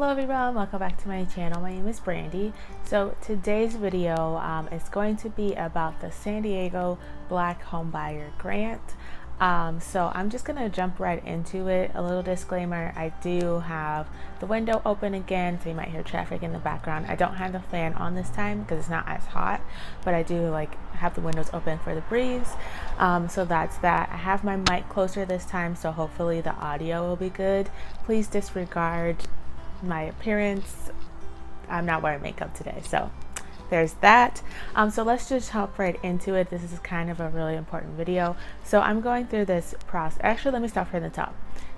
Hello everyone, welcome back to my channel. My name is Brandy. So today's video is going to be about the San Diego Black Homebuyer Grant. So I'm just gonna jump right into it. A little disclaimer, I do have the window open again, so you might hear traffic in the background. I don't have the fan on this time because it's not as hot, but I do have the windows open for the breeze. So that's that. I have my mic closer this time, so hopefully the audio will be good. Please disregard my appearance. I'm not wearing makeup today, so there's that. So let's just hop right into it. This is kind of a really important video. So I'm going through this process. Actually, let me start from the top.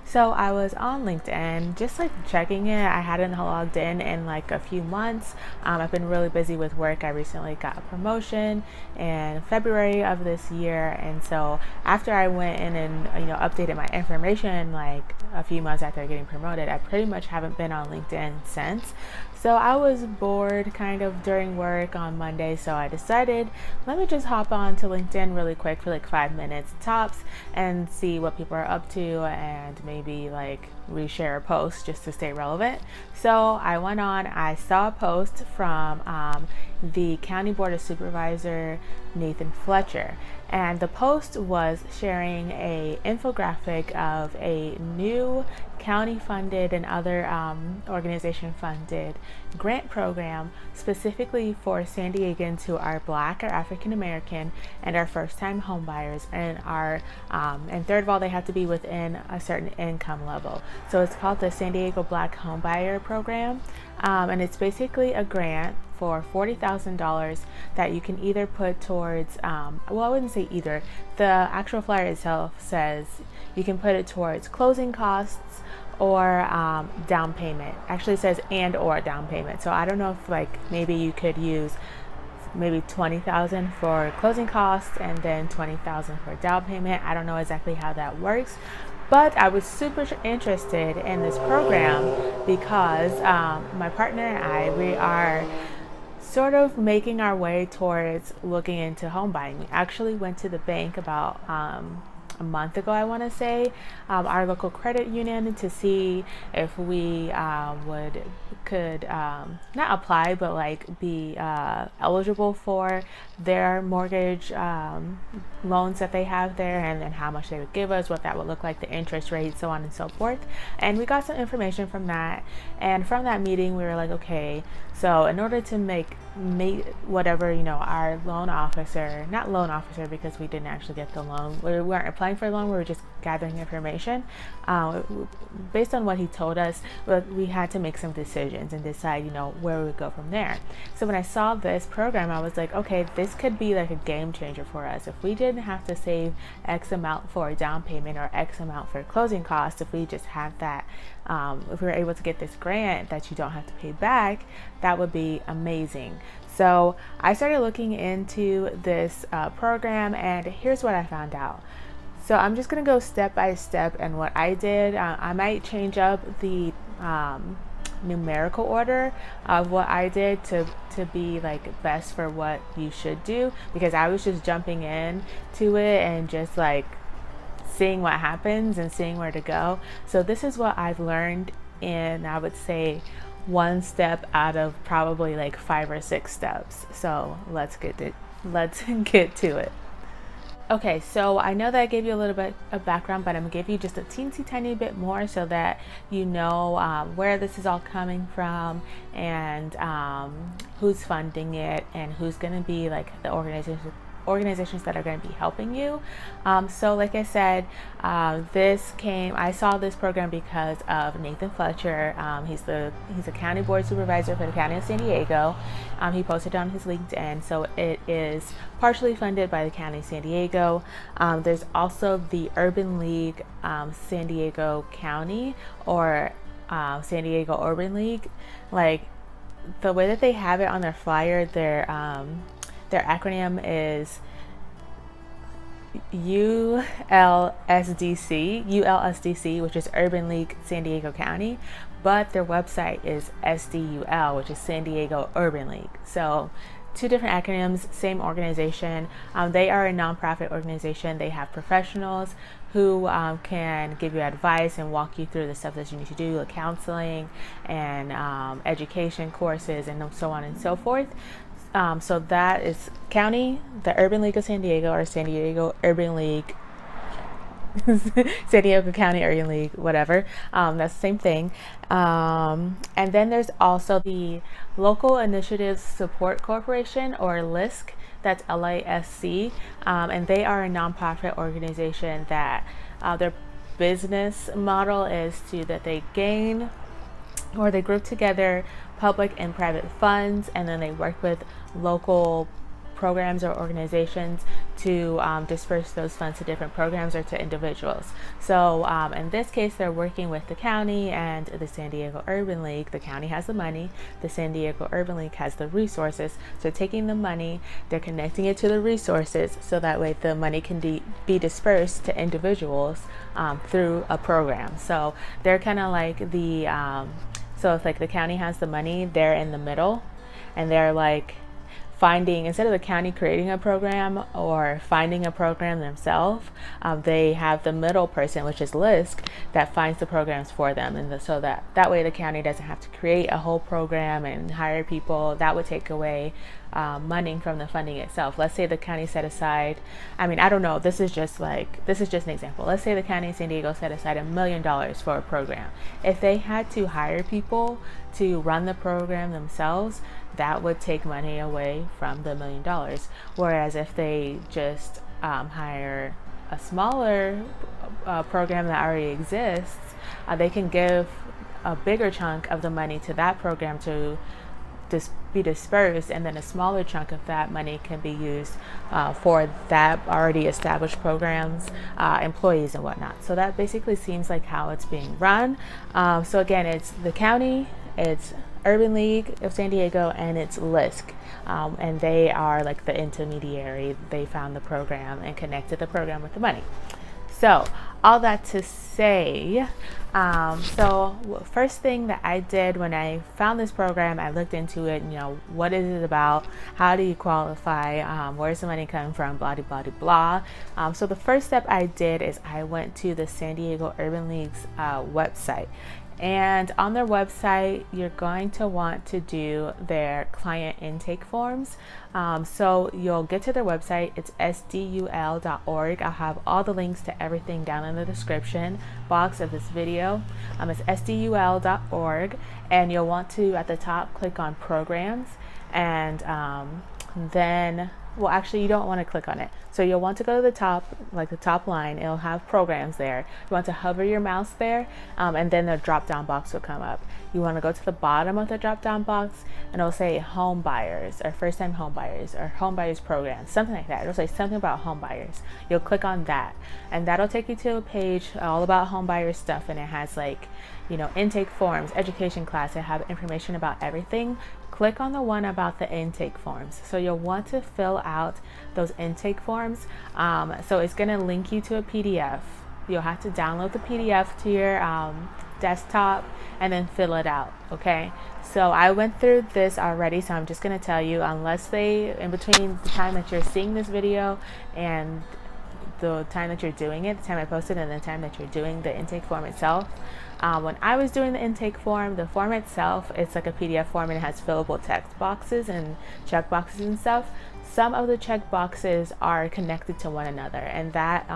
So I was on LinkedIn, just checking it. I hadn't logged in a few months. I've been really busy with work. I recently got a promotion in February of this year, and so after I went in and updated my information a few months after getting promoted, I pretty much haven't been on LinkedIn since. So I was bored kind of during work on Monday, so I decided, let me just hop on to LinkedIn really quick for 5 minutes tops and see what people are up to, and maybe reshare a post just to stay relevant. So I went on, I saw a post from the County Board of Supervisor Nathan Fletcher, and the post was sharing a infographic of a new county funded and other organization funded grant program specifically for San Diegans who are Black or African American and are first time home buyers, and are and third of all, they have to be within a certain income level. So it's called the San Diego Black Homebuyer Program, and it's basically a grant for $40,000 that you can either put towards, well, I wouldn't say either. The actual flyer itself says you can put it towards closing costs or down payment. Actually, it says and or down payment. So I don't know if maybe you could use maybe $20,000 for closing costs and then $20,000 for down payment. I don't know exactly how that works, but I was super interested in this program because my partner and I, we are sort of making our way towards looking into home buying. We actually went to the bank about a month ago, I want to say, our local credit union, to see if we could not apply, but be eligible for their mortgage loans that they have there, and then how much they would give us, what that would look like, the interest rate, so on and so forth. And we got some information from that, and from that meeting we were like, okay, so in order to make whatever our loan officer, not loan officer because we didn't actually get the loan, we weren't applying for a loan, we were just gathering information, based on what he told us, we had to make some decisions and decide where we would go from there. So when I saw this program, I was like, okay, this could be a game changer for us. If we didn't have to save X amount for a down payment or X amount for closing costs, if we just had that, if we were able to get this grant that you don't have to pay back, that would be amazing. So I started looking into this program, and here's what I found out. So I'm just gonna go step by step, and what I did, I might change up the numerical order of what I did to be best for what you should do, because I was just jumping in to it and just seeing what happens and seeing where to go. So this is what I've learned in, I would say, one step out of probably 5 or 6 steps. So let's get to it. Okay, so I know that I gave you a little bit of background, but I'm gonna give you just a teensy tiny bit more so that you know where this is all coming from, and who's funding it, and who's gonna be the organizations that are going to be helping you. So like I said, I saw this program because of Nathan Fletcher. He's a county board supervisor for the county of San Diego. He posted on his LinkedIn, so it is partially funded by the county of San Diego. There's also the Urban League San Diego County, or San Diego Urban League. The way that they have it on their flyer, their acronym is ULSDC, which is Urban League San Diego County, but their website is SDUL, which is San Diego Urban League. So two different acronyms, same organization. They are a nonprofit organization. They have professionals who can give you advice and walk you through the stuff that you need to do, like counseling and education courses and so on and so forth. So that is county, the Urban League of San Diego, or San Diego Urban League, San Diego County Urban League, whatever. That's the same thing. And then there's also the Local Initiatives Support Corporation, or LISC. That's LISC. And they are a nonprofit organization that their business model is that they gain, or they group together public and private funds, and then they work with local programs or organizations to disperse those funds to different programs or to individuals. So in this case, they're working with the county and the San Diego Urban League. The county has the money, the San Diego Urban League has the resources. So taking the money, they're connecting it to the resources, so that way the money can be dispersed to individuals through a program. So they're kind of like the so if like the county has the money, they're in the middle, and they're like finding, instead of the county creating a program or finding a program themselves, they have the middle person, which is LISC, that finds the programs for them. And so that way the county doesn't have to create a whole program and hire people. That would take away money from the funding itself. Let's say the county set aside, I mean, I don't know, this is just an example. Let's say the county of San Diego set aside $1 million for a program. If they had to hire people to run the program themselves, that would take money away from the $1 million. Whereas if they just hire a smaller program that already exists, they can give a bigger chunk of the money to that program to be dispersed, and then a smaller chunk of that money can be used for that already established programs, employees and whatnot. So that basically seems like how it's being run. So again, it's the county, it's Urban League of San Diego, and it's LISC, and they are like the intermediary. They found the program and connected the program with the money. So all that to say, so first thing that I did when I found this program, I looked into it, what is it about, how do you qualify, where's the money coming from, blah, blah, blah, blah. So the first step I did is I went to the San Diego Urban League's website. And on their website, you're going to want to do their client intake forms. So you'll get to their website. It's sdul.org. I'll have all the links to everything down in the description box of this video. It's sdul.org, and you'll want to, at the top, click on programs, and then, well, actually you don't want to click on it. So you'll want to go to the top, like the top line. It'll have programs there. You want to hover your mouse there, and then the drop down box will come up. You want to go to the bottom of the drop down box, and it'll say home buyers, or first time home buyers, or home buyers program, something like that. It'll say something about home buyers. You'll click on that, and that'll take you to a page all about home buyers stuff, and it has like, intake forms, education class. It have information about everything. Click on the one about the intake forms. So you'll want to fill out those intake forms. So it's going to link you to a PDF. You'll have to download the PDF to your desktop and then fill it out. Okay. So I went through this already, so I'm just going to tell you, unless in between the time that you're seeing this video and the time that you're doing it, the time I posted and the time that you're doing the intake form itself. When I was doing the intake form, the form itself, it's like a PDF form, and it has fillable text boxes and check boxes and stuff. Some of the check boxes are connected to one another, and that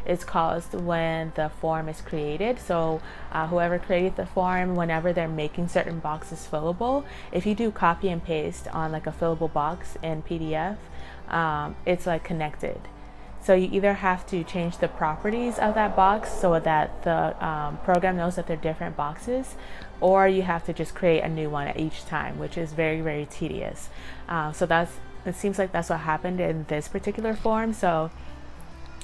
is caused when the form is created. So whoever created the form, whenever they're making certain boxes fillable, if you do copy and paste on like a fillable box in PDF, it's like connected. So you either have to change the properties of that box so that the program knows that they're different boxes, or you have to just create a new one at each time, which is very, very tedious. So it seems like that's what happened in this particular form. So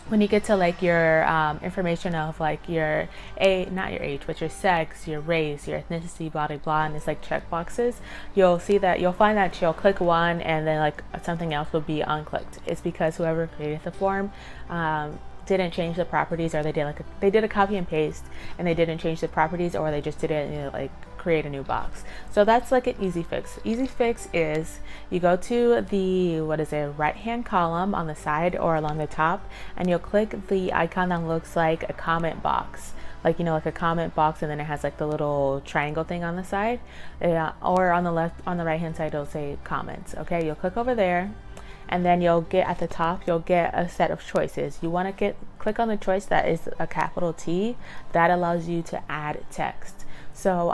when you get to like your information of like not your age, but your sex, your race, your ethnicity, blah, blah, blah, and it's like check boxes, you'll find that you'll click one and then like something else will be unclicked. It's because whoever created the form didn't change the properties, or they did a copy and paste and they didn't change the properties, or they just did it like create a new box. So that's like an easy fix. Easy fix is you go to the right hand column on the side or along the top, and you'll click the icon that looks like a comment box, like, you know, like a comment box, and then it has like the little triangle thing on the side, or on the right hand side it'll say comments. Okay, you'll click over there, and then you'll get at the top, you'll get a set of choices. You want to click on the choice that is a capital T. That allows you to add text. So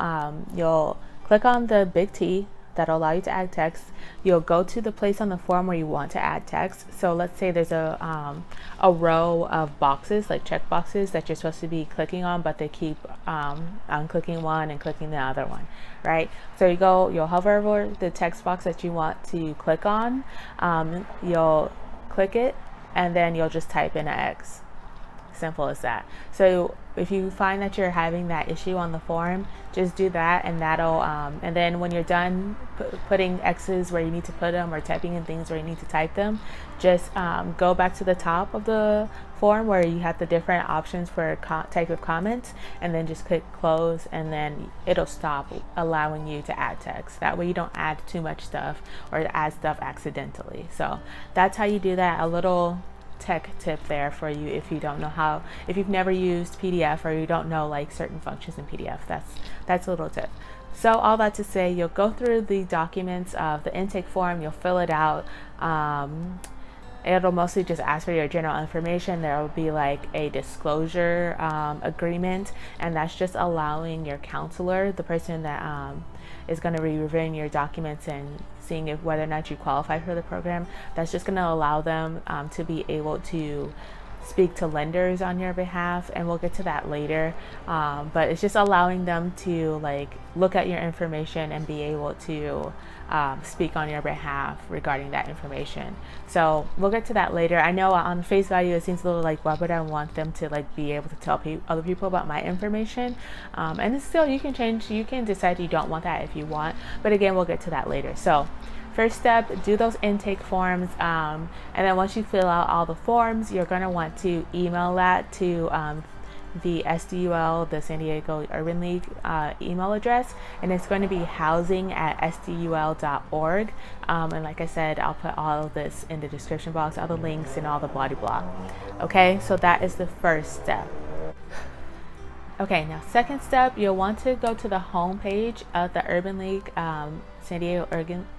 you'll click on the big T. That'll allow you to add text. You'll go to the place on the form where you want to add text. So let's say there's a row of boxes, like check boxes, that you're supposed to be clicking on, but they keep unclicking one and clicking the other one, right? So you'll hover over the text box that you want to click on. You'll click it, and then you'll just type in an X. Simple as that. So if you find that you're having that issue on the form, just do that, and that'll and then when you're done putting X's where you need to put them, or typing in things where you need to type them, just go back to the top of the form where you have the different options for type of comments, and then just click close, and then it'll stop allowing you to add text. That way you don't add too much stuff or add stuff accidentally. So that's how you do that. A little tech tip there for you if you don't know if you've never used PDF, or you don't know like certain functions in PDF. That's a little tip. So all that to say, you'll go through the documents of the intake form, you'll fill it out. It'll mostly just ask for your general information. There will be like a disclosure agreement, and that's just allowing your counselor, the person that is going to be reviewing your documents and seeing whether or not you qualify for the program, that's just going to allow them to be able to speak to lenders on your behalf, and we'll get to that later. But it's just allowing them to like look at your information and be able to speak on your behalf regarding that information. So we'll get to that later. I know on face value it seems a little like, why would I want them to like be able to tell other people about my information? And it's still, you can decide you don't want that if you want, but again, we'll get to that later. So first step, do those intake forms, and then once you fill out all the forms, you're going to want to email that to the SDUL, the San Diego Urban League email address, and it's going to be housing@sdul.org. And like I said, I'll put all of this in the description box, all the links and all the blah blah. Okay, so that is the first step. Okay, now second step, you'll want to go to the home page of the Urban League, San Diego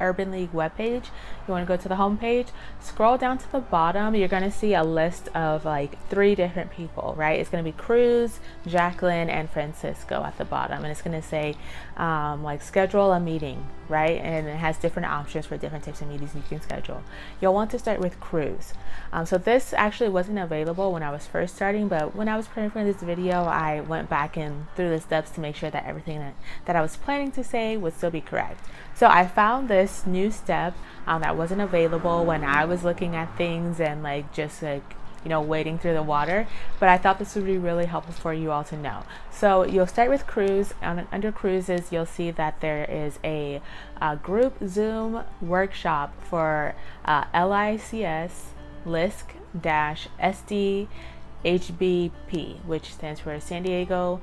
Urban League webpage. You want to go to the home page, scroll down to the bottom, you're going to see a list of like 3 different people, right? It's going to be Cruz, Jacqueline, and Francisco at the bottom, and it's going to say like schedule a meeting, right? And it has different options for different types of meetings you can schedule. You'll want to start with Cruz. So this actually wasn't available when I was first starting, but when I was preparing for this video, I went back and through the steps to make sure that everything that I was planning to say would still be correct. So I found this new step that wasn't available when I was looking at things and like just like, you know, wading through the water, but I thought this would be really helpful for you all to know. So you'll start with Cruise. Under Cruises, you'll see that there is a group Zoom workshop for LICS LISC-SDHBP, which stands for San Diego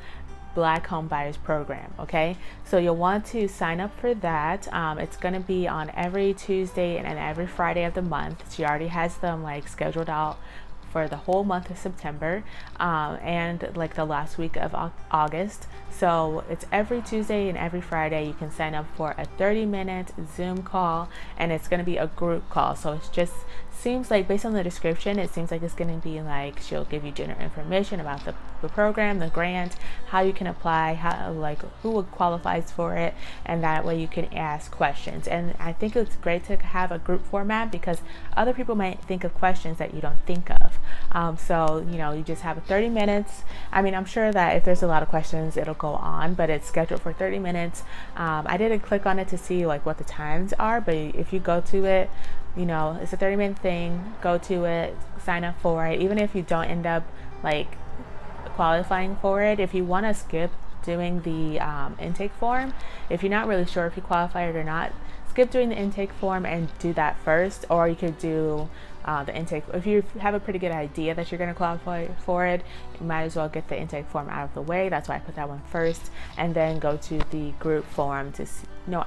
Black Homebuyers Program. Okay, so you'll want to sign up for that. It's going to be on every Tuesday and every Friday of the month. She already has them like scheduled out for the whole month of September and like the last week of August. So it's every Tuesday and every Friday. You can sign up for a 30-minute Zoom call, and it's going to be a group call. So it's just seems like, based on the description, it seems like it's going to be like she'll give you general information about the program, the grant, how you can apply, how like who qualifies for it, and that way you can ask questions. And I think it's great to have a group format because other people might think of questions that you don't think of. So you know, you just have 30 minutes. I mean, I'm sure that if there's a lot of questions, it'll go on, but it's scheduled for 30 minutes. I didn't click on it to see like what the times are, but if you go to it, you know, it's a 30-minute thing. Go to it, sign up for it. Even if you don't end up like qualifying for it, if you want to skip doing the intake form, if you're not really sure if you qualify it or not, skip doing the intake form and do that first. Or you could do the intake. If you have a pretty good idea that you're going to qualify for it, you might as well get the intake form out of the way. That's why I put that one first, and then go to the group form to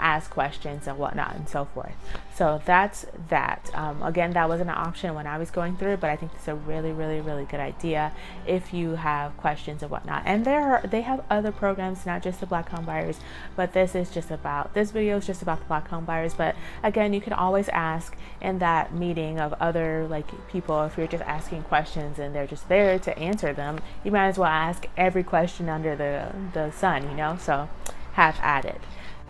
ask questions and whatnot and so forth. So that's that. Again, that wasn't an option when I was going through it, but I think it's a really, really, really good idea if you have questions and whatnot. And they have other programs, not just the Black home buyers, but this video is just about the Black home buyers. But again, you can always ask in that meeting of other people. If you're just asking questions and they're just there to answer them, you might as well ask every question under the sun, so have at it.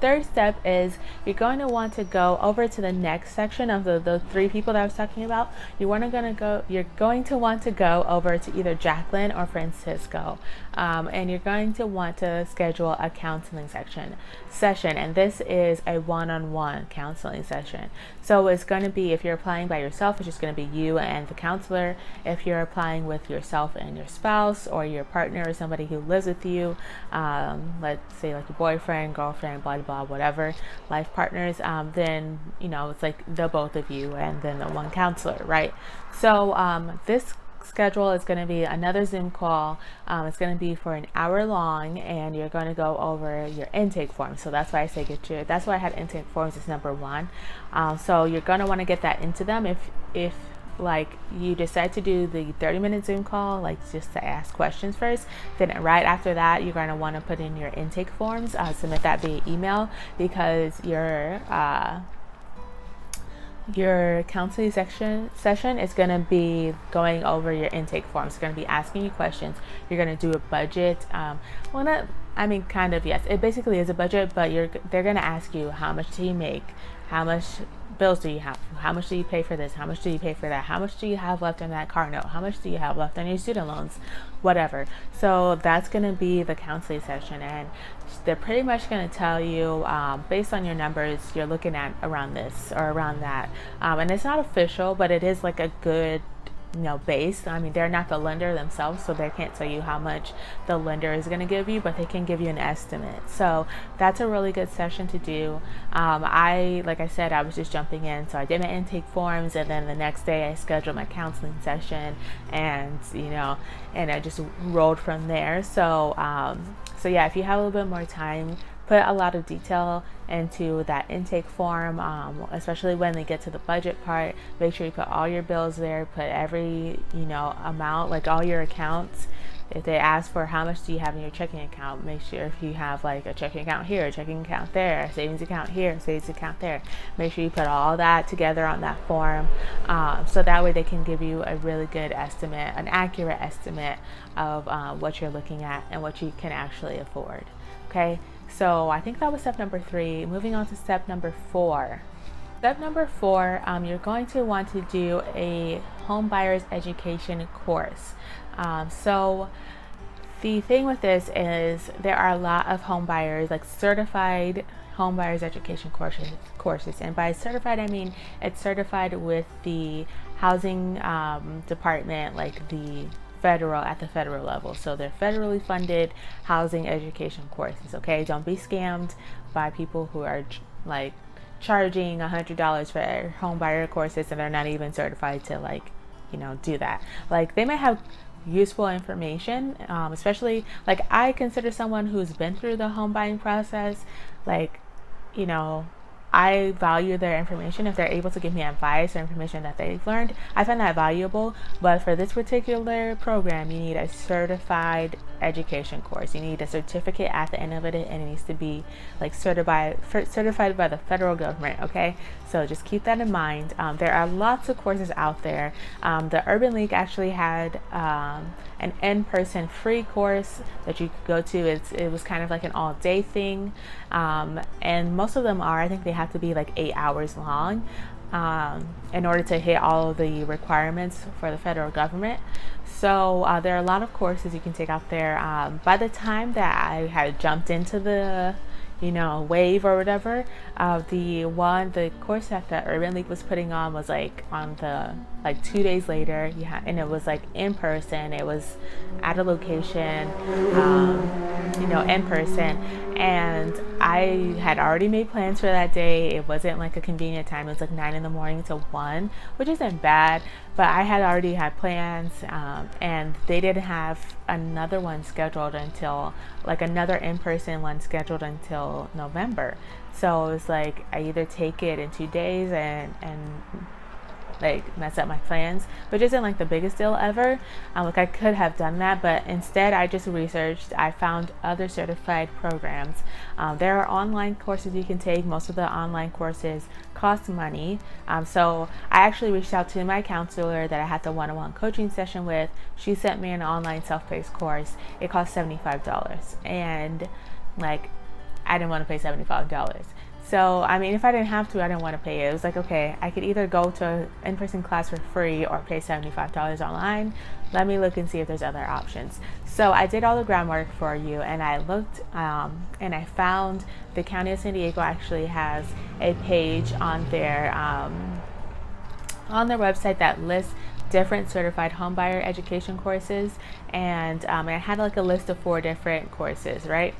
Third step is you're going to want to go over to the next section of the 3 people that I was talking about. You're going to want to go over to either Jacqueline or Francisco, and you're going to want to schedule a counseling session, and this is a one-on-one counseling session. So it's going to be, if you're applying by yourself, it's just going to be you and the counselor. If you're applying with yourself and your spouse or your partner or somebody who lives with you, let's say like your boyfriend, girlfriend, blah blah, whatever, life partners, then it's like the both of you and then the one counselor, right? So this schedule is going to be another Zoom call. It's going to be for an hour long, and you're going to go over your intake form. So that's why I say that's why I had intake forms as number 1. So you're going to want to get that into them. If you decide to do the 30-minute Zoom call, just to ask questions first, then right after that, you're going to want to put in your intake forms, submit that via email, because your counseling session is going to be going over your intake forms. It's going to be asking you questions. You're going to do a budget. Kind of, yes. It basically is a budget, but they're going to ask you, how much do you make? How much bills do you have? How much do you pay for this? How much do you pay for that? How much do you have left on that car note? How much do you have left on your student loans? Whatever. So that's going to be the counseling session, and they're pretty much going to tell you, based on your numbers, you're looking at around this or around that. And it's not official, but it is like a good base. They're not the lender themselves, so they can't tell you how much the lender is going to give you, but they can give you an estimate. So that's a really good session to do. Like I said, I was just jumping in, so I did my intake forms, and then the next day I scheduled my counseling session, and and I just rolled from there. So yeah, if you have a little bit more time, put a lot of detail into that intake form, especially when they get to the budget part. Make sure you put all your bills there, put every amount, all your accounts. If they ask for how much do you have in your checking account, make sure if you have a checking account here, a checking account there, a savings account here, a savings account there, make sure you put all that together on that form, so that way they can give you a really good estimate, an accurate estimate of what you're looking at and what you can actually afford. Okay, so I think that was step number 3. Moving on to step number 4. Step number 4, you're going to want to do a home buyer's education course. So the thing with this is there are a lot of home buyers, certified home buyers education courses. And by certified, I mean it's certified with the housing department, at the federal level. So they're federally funded housing education courses. Okay, don't be scammed by people who are charging $100 for home buyer courses and they're not even certified to do that. They might have useful information, especially I consider someone who's been through the home buying process. I value their information. If they're able to give me advice or information that they've learned, I find that valuable. But for this particular program, you need a certified education course. You need a certificate at the end of it, and it needs to be certified by the federal government. Okay, so just keep that in mind. There are lots of courses out there. The Urban League actually had an in-person free course that you could go to. It was kind of like an all-day thing, and most of them I think they have to be 8 hours long in order to hit all of the requirements for the federal government. So there are a lot of courses you can take out there. By the time that I had jumped into the wave or whatever, the course that the Urban League was putting on was on the 2 days later, and it was in person. It was at a location, in person, and I had already made plans for that day. It wasn't a convenient time. It was 9 in the morning to 1, which isn't bad, but I had already had plans, and they didn't have another one scheduled until, like another in-person one scheduled until November. So it's like I either take it in 2 days and like mess up my plans, which isn't like the biggest deal ever. Like I could have done that, but instead I just researched. I found other certified programs. There are online courses you can take. Most of the online courses cost money. So I actually reached out to my counselor that I had the one-on-one coaching session with. She sent me an online self-paced course. It cost $75, and like I didn't want to pay $75. So, I mean, if I didn't have to, I didn't want to pay it. It was like, okay, I could either go to an in-person class for free or pay $75 online. Let me look and see if there's other options. So I did all the groundwork for you, and I looked and I found the County of San Diego actually has a page on their website that lists different certified homebuyer education courses, and I had like a list of 4 different courses, right?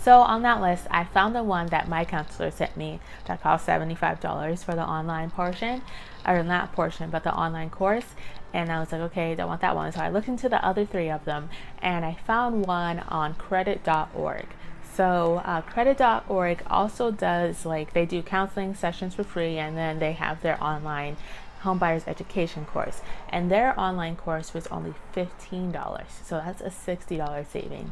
So on that list, I found the one that my counselor sent me that cost $75 for the online portion, or not portion, but the online course. And I was like, okay, don't want that one. So I looked into the other 3 of them, and I found one on credit.org. So credit.org also does, like, they do counseling sessions for free, and then they have their online homebuyers education course, and their online course was only $15, so that's a $60 saving.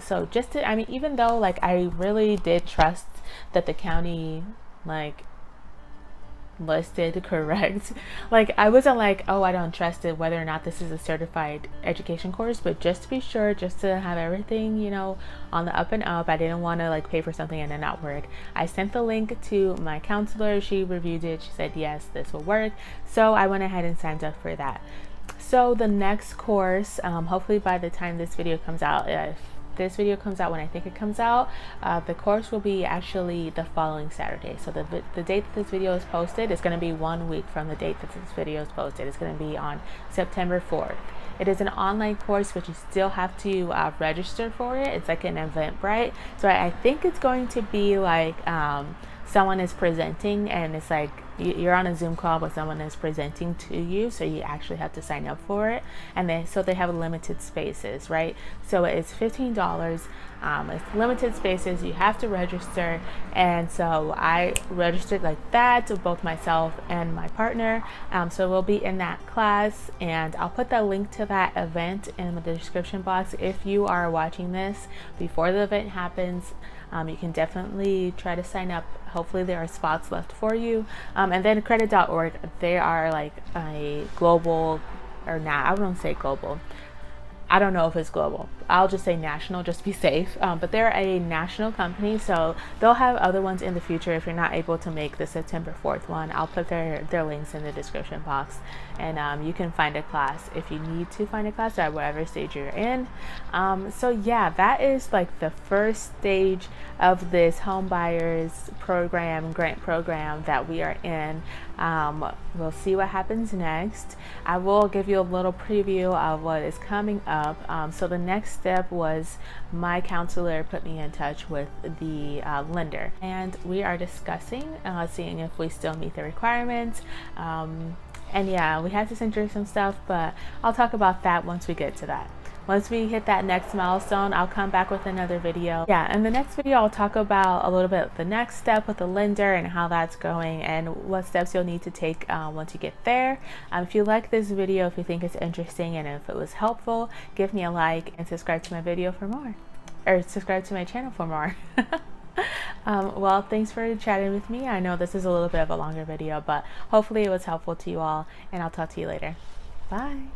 So just to, I mean, even though like I really did trust that the county like listed correct, like I wasn't like, oh, I don't trust it whether or not this is a certified education course, but just to be sure, just to have everything, you know, on the up and up, I didn't want to like pay for something and then not work. I sent the link to my counselor. She reviewed it. She said yes, this will work. So I went ahead and signed up for that. So the next course, hopefully by the time this video comes out, if this video comes out when I think it comes out, the course will be actually the following Saturday. So the date that this video is posted is going to be 1 week from the date that this video is posted. It's going to be on September 4th. It is an online course, but you still have to register for it. It's like an Eventbrite. So I think it's going to be like someone is presenting, and it's like you're on a Zoom call, but someone is presenting to you, so you actually have to sign up for it. And then so they have limited spaces, right? So it's $15. It's limited spaces. You have to register, and so I registered like that to both myself and my partner. So we'll be in that class, and I'll put the link to that event in the description box. If you are watching this before the event happens, you can definitely try to sign up. Hopefully there are spots left for you. And then credit.org, they are like a global, or not, I wouldn't say global. I don't know if it's global. I'll just say national, just to be safe. But they're a national company, so they'll have other ones in the future. If you're not able to make the September 4th one, I'll put their links in the description box, and you can find a class if you need to find a class at whatever stage you're in. So yeah, that is like the first stage of this homebuyers program, grant program that we are in. We'll see what happens next. I will give you a little preview of what is coming up. So the next step was my counselor put me in touch with the lender, and we are discussing seeing if we still meet the requirements. And yeah, we had to censor some stuff, but I'll talk about that once we get to that. Once we hit that next milestone, I'll come back with another video. Yeah, in the next video, I'll talk about a little bit the next step with the lender and how that's going and what steps you'll need to take once you get there. If you like this video, if you think it's interesting and if it was helpful, give me a like and subscribe to my video for more, or subscribe to my channel for more. Well, thanks for chatting with me. I know this is a little bit of a longer video, but hopefully it was helpful to you all, and I'll talk to you later. Bye.